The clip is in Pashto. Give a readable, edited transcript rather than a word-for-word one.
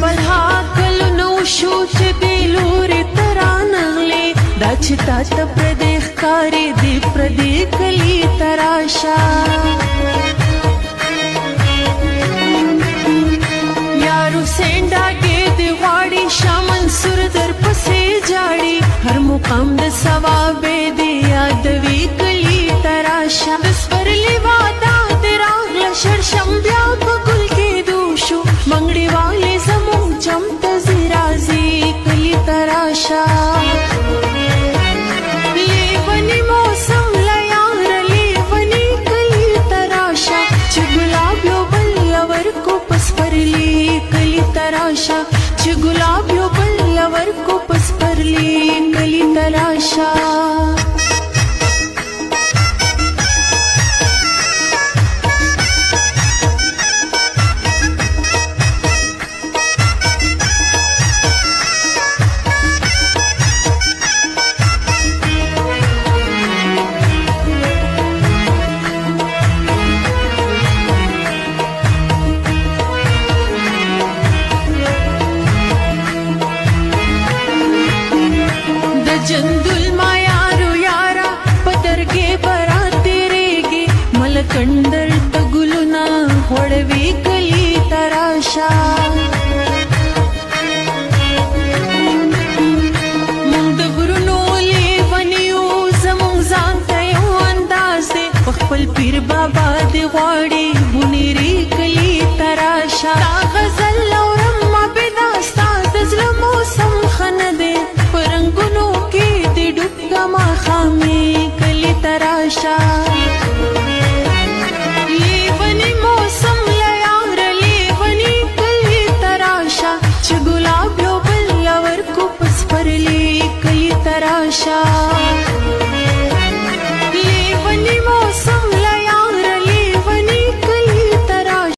بلها کلو نو شو چې دی لورې ته رانغلې دا چې تا ته پردی ښکارې دی پردی کلي ته راشه یارو سینډاګې دی غواړي شاه منصور در پسې جاړي هر مقام د ثوابې دی یادوي کلي ته راشه د سپرلي واده دې راغله شړشم بیا په ګل کېدو شو منګړې والې زموږ چم ته ځي راځي کلي ته راشه لیونی موسم له یاره لیونی کلي ته راشه چې ګلاب یو بل ورکو په سپرلي کلي ته راشه چې ګلاب یو بل ورکو په سپرلي کلي ته راشه جندل ما یارو یارا پدرګې برا تیرېږي ملکندر ته ګلونه غوړوي کلي ته راشه موږ د غرونو لیونیو زموږ ځان ته یو انداز دی په خپل پیر بابا دې غواړي بونیري کلي ته راشه دا غزل اورم ما بېدا ستا د زړه موسم ښه نه دی په رنګونو ماښامې کلي ته راشه لیونی موسم له یاره لیونی کلي ته راشه چې ګلاب یو بل ورکو په سپرلي کلي ته راشه